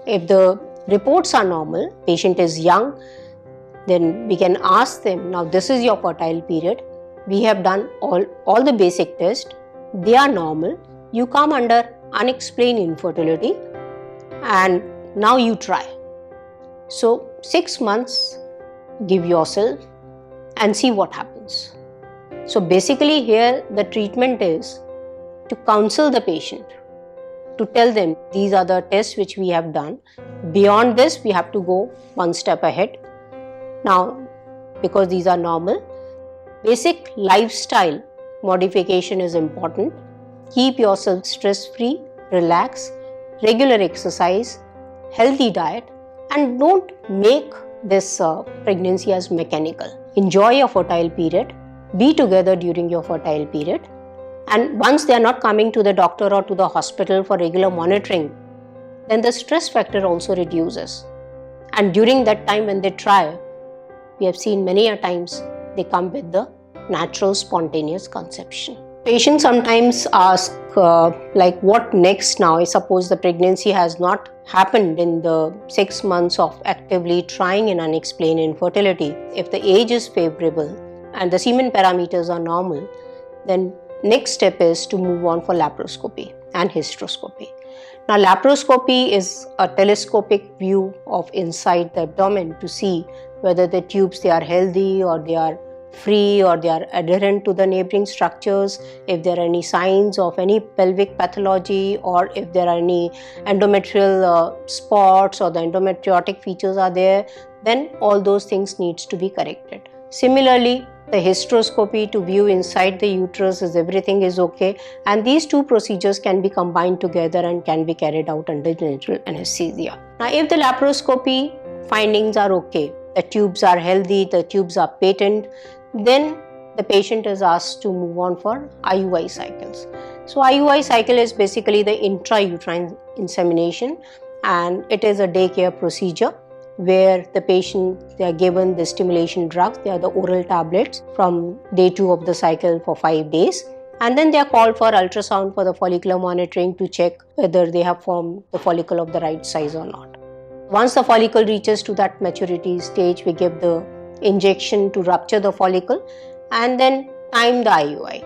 If the reports are normal, patient is young, then we can ask them, now this is your fertile period. We have done all the basic tests. They are normal. You come under unexplained infertility and now you try. So 6 months, give yourself and see what happens. So basically here the treatment is to counsel the patient, to tell them these are the tests which we have done. Beyond this, we have to go one step ahead. Now, because these are normal, basic lifestyle modification is important. Keep yourself stress-free, relax, regular exercise, healthy diet, and don't make this pregnancy as mechanical. Enjoy your fertile period, be together during your fertile period, and once they are not coming to the doctor or to the hospital for regular monitoring, then the stress factor also reduces. And during that time when they try, we have seen many a times they come with the natural spontaneous conception. Patients sometimes ask what next now? I suppose the pregnancy has not happened in the 6 months of actively trying in unexplained infertility. If the age is favorable and the semen parameters are normal, then next step is to move on for laparoscopy and hysteroscopy. Now, laparoscopy is a telescopic view of inside the abdomen to see whether the tubes they are healthy or they are free or they are adherent to the neighboring structures, if there are any signs of any pelvic pathology or if there are any endometrial spots or the endometriotic features are there, then all those things needs to be corrected. Similarly, the hysteroscopy to view inside the uterus is everything is okay, and these two procedures can be combined together and can be carried out under general anesthesia. Now, if the laparoscopy findings are okay, the tubes are healthy, the tubes are patent, then the patient is asked to move on for IUI cycles. So IUI cycle is basically the intrauterine insemination, and it is a daycare procedure where the patient, they are given the stimulation drugs, they are the oral tablets from day 2 of the cycle for 5 days, and then they are called for ultrasound for the follicular monitoring to check whether they have formed the follicle of the right size or not. Once the follicle reaches to that maturity stage, we give the injection to rupture the follicle and then time the IUI.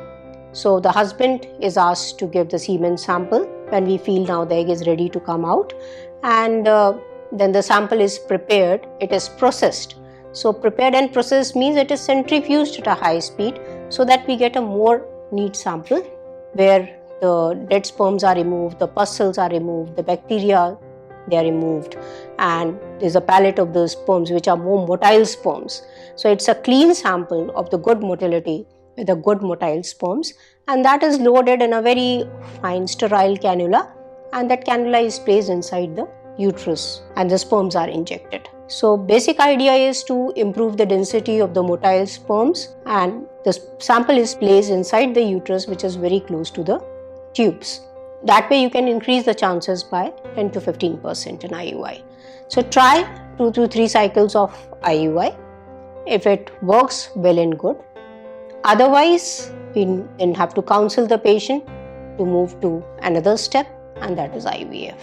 So the husband is asked to give the semen sample when we feel now the egg is ready to come out, and then the sample is prepared, it is processed. So prepared and processed means it is centrifuged at a high speed so that we get a more neat sample where the dead sperms are removed, the pus cells are removed, the bacteria they are removed, and there's a palette of the sperms which are more motile sperms. So it's a clean sample of the good motility with the good motile sperms, and that is loaded in a very fine sterile cannula, and that cannula is placed inside the uterus and the sperms are injected. So basic idea is to improve the density of the motile sperms, and the sample is placed inside the uterus which is very close to the tubes. That way you can increase the chances by 10 to 15% in IUI. So try 2 to 3 cycles of IUI. If it works, well and good. Otherwise, we then have to counsel the patient to move to another step, and that is IVF,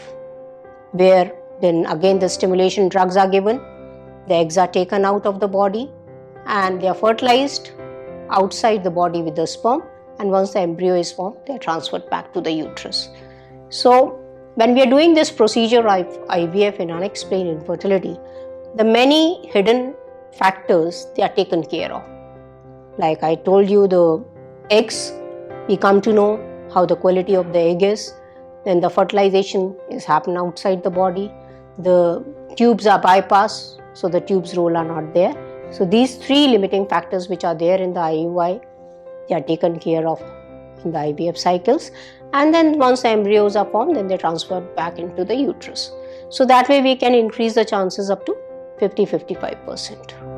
where then again the stimulation drugs are given, the eggs are taken out of the body and they are fertilized outside the body with the sperm, and once the embryo is formed, they are transferred back to the uterus. So when we are doing this procedure of IVF in unexplained infertility, the many hidden factors they are taken care of. Like I told you, the eggs, we come to know how the quality of the egg is. Then the fertilization is happening outside the body. The tubes are bypassed, so the tubes roll are not there. So these 3 limiting factors which are there in the IUI, they are taken care of in the IVF cycles, and then once the embryos are formed, then they are transferred back into the uterus. So that way we can increase the chances up to 50-55%.